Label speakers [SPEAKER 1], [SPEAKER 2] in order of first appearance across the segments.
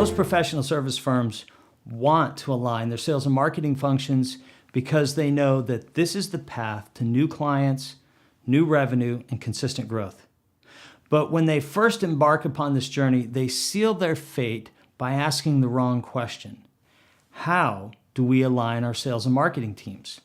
[SPEAKER 1] Most professional service firms want to align their sales and marketing functions because they know that this is the path to new clients, new revenue, and consistent growth. But when they first embark upon this journey, they seal their fate by asking the wrong question. How do we align our sales and marketing teams?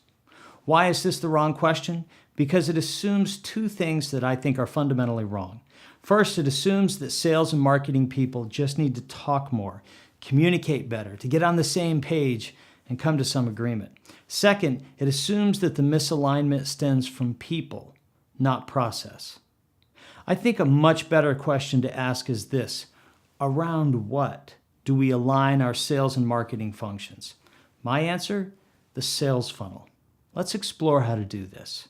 [SPEAKER 1] Why is this the wrong question? Because it assumes two things that I think are fundamentally wrong. First, it assumes that sales and marketing people just need to talk more, communicate better, to get on the same page and come to some agreement. Second, it assumes that the misalignment stems from people, not process. I think a much better question to ask is this: around what do we align our sales and marketing functions? My answer: the sales funnel. Let's explore how to do this.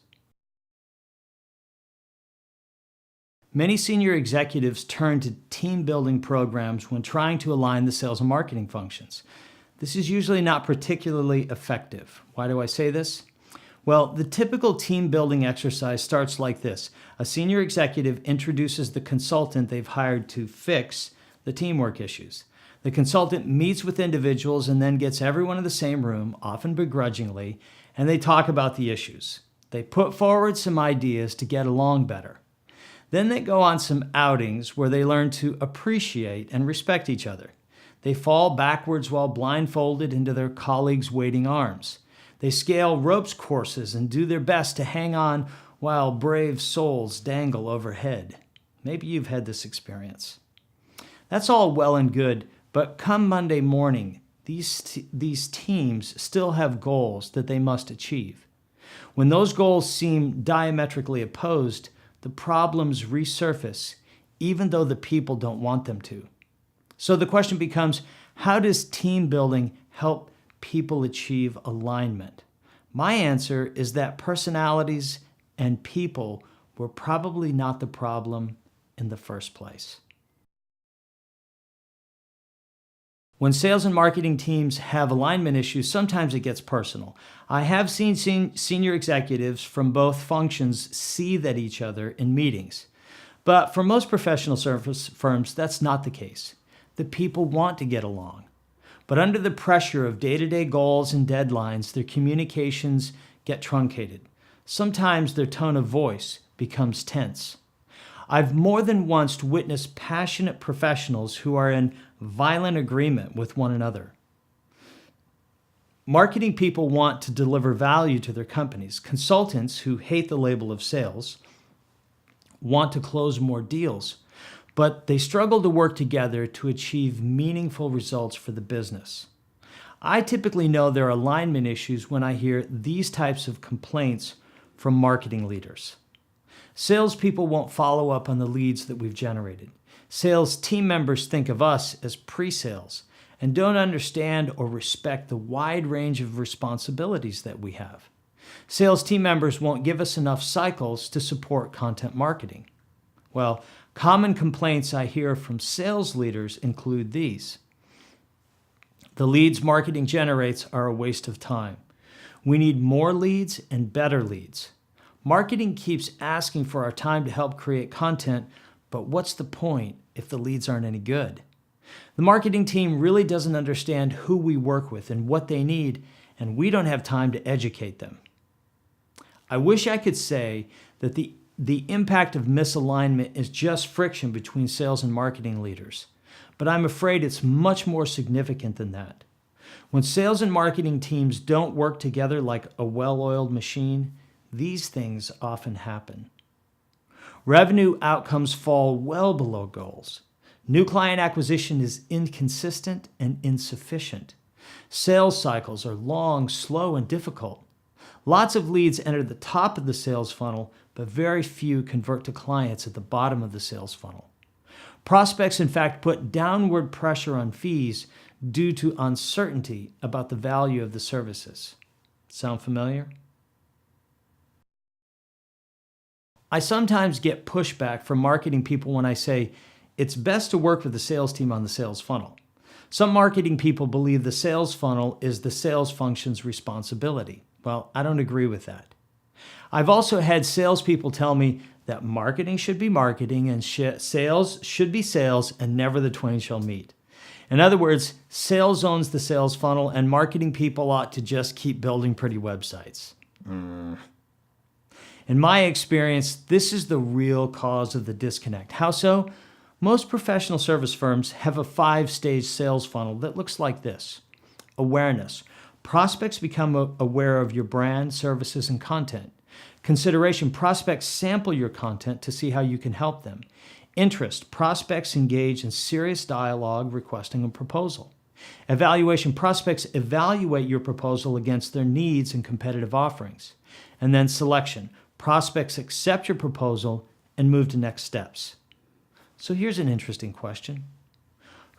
[SPEAKER 1] Many senior executives turn to team building programs when trying to align the sales and marketing functions. This is usually not particularly effective. Why do I say this? Well, the typical team building exercise starts like this. A senior executive introduces the consultant they've hired to fix the teamwork issues. The consultant meets with individuals and then gets everyone in the same room, often begrudgingly, and they talk about the issues. They put forward some ideas to get along better. Then they go on some outings where they learn to appreciate and respect each other. They fall backwards while blindfolded into their colleagues' waiting arms. They scale ropes courses and do their best to hang on while brave souls dangle overhead. Maybe you've had this experience. That's all well and good, but come Monday morning, these teams still have goals that they must achieve. When those goals seem diametrically opposed, the problems resurface, even though the people don't want them to. So the question becomes, how does team building help people achieve alignment? My answer is that personalities and people were probably not the problem in the first place. When sales and marketing teams have alignment issues, sometimes it gets personal. I have seen senior executives from both functions seethe at each other in meetings. But for most professional service firms, that's not the case. The people want to get along. But under the pressure of day-to-day goals and deadlines, their communications get truncated. Sometimes their tone of voice becomes tense. I've more than once witnessed passionate professionals who are in violent agreement with one another. Marketing people want to deliver value to their companies. Consultants who hate the label of sales want to close more deals, but they struggle to work together to achieve meaningful results for the business. I typically know there are alignment issues when I hear these types of complaints from marketing leaders. Salespeople won't follow up on the leads that we've generated. Sales team members think of us as pre-sales and don't understand or respect the wide range of responsibilities that we have. Sales team members won't give us enough cycles to support content marketing. Well, common complaints I hear from sales leaders include these. The leads marketing generates are a waste of time. We need more leads and better leads. Marketing keeps asking for our time to help create content, but what's the point if the leads aren't any good? The marketing team really doesn't understand who we work with and what they need, and we don't have time to educate them. I wish I could say that the impact of misalignment is just friction between sales and marketing leaders, but I'm afraid it's much more significant than that. When sales and marketing teams don't work together like a well-oiled machine, these things often happen. Revenue outcomes fall well below goals. New client acquisition is inconsistent and insufficient. Sales cycles are long, slow, and difficult. Lots of leads enter the top of the sales funnel, but very few convert to clients at the bottom of the sales funnel. Prospects, in fact, put downward pressure on fees due to uncertainty about the value of the services. Sound familiar? I sometimes get pushback from marketing people when I say it's best to work with the sales team on the sales funnel. Some marketing people believe the sales funnel is the sales function's responsibility. Well, I don't agree with that. I've also had salespeople tell me that marketing should be marketing and sales should be sales and never the twain shall meet. In other words, sales owns the sales funnel, and marketing people ought to just keep building pretty websites. In my experience, this is the real cause of the disconnect. How so? Most professional service firms have a 5-stage sales funnel that looks like this. Awareness. Prospects become aware of your brand, services, and content. Consideration. Prospects sample your content to see how you can help them. Interest. Prospects engage in serious dialogue requesting a proposal. Evaluation. Prospects evaluate your proposal against their needs and competitive offerings. And then selection. Prospects accept your proposal and move to next steps. So here's an interesting question.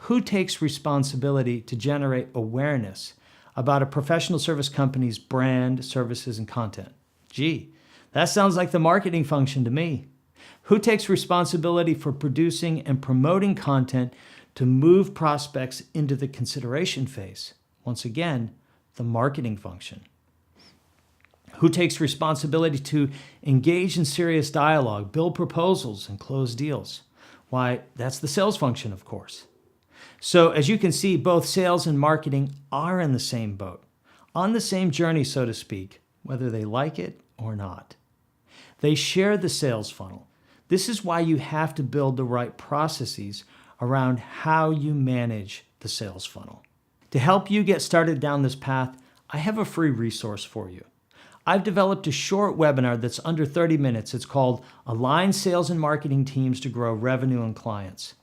[SPEAKER 1] Who takes responsibility to generate awareness about a professional service company's brand, services, and content? Gee, that sounds like the marketing function to me. Who takes responsibility for producing and promoting content to move prospects into the consideration phase? Once again, the marketing function. Who takes responsibility to engage in serious dialogue, build proposals, and close deals? Why, that's the sales function, of course. So as you can see, both sales and marketing are in the same boat, on the same journey, so to speak, whether they like it or not. They share the sales funnel. This is why you have to build the right processes around how you manage the sales funnel. To help you get started down this path, I have a free resource for you. I've developed a short webinar that's under 30 minutes. It's called Align Sales and Marketing Teams to Grow Revenue and Clients.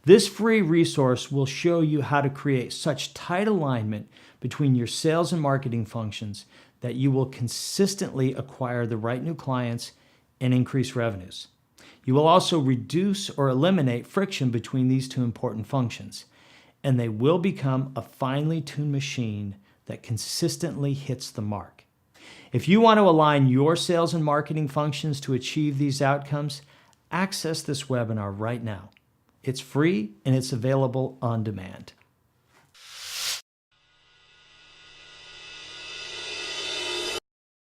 [SPEAKER 1] This free resource will show you how to create such tight alignment between your sales and marketing functions that you will consistently acquire the right new clients and increase revenues. You will also reduce or eliminate friction between these two important functions, and they will become a finely tuned machine that consistently hits the mark. If you want to align your sales and marketing functions to achieve these outcomes, access this webinar right now. It's free and it's available on demand.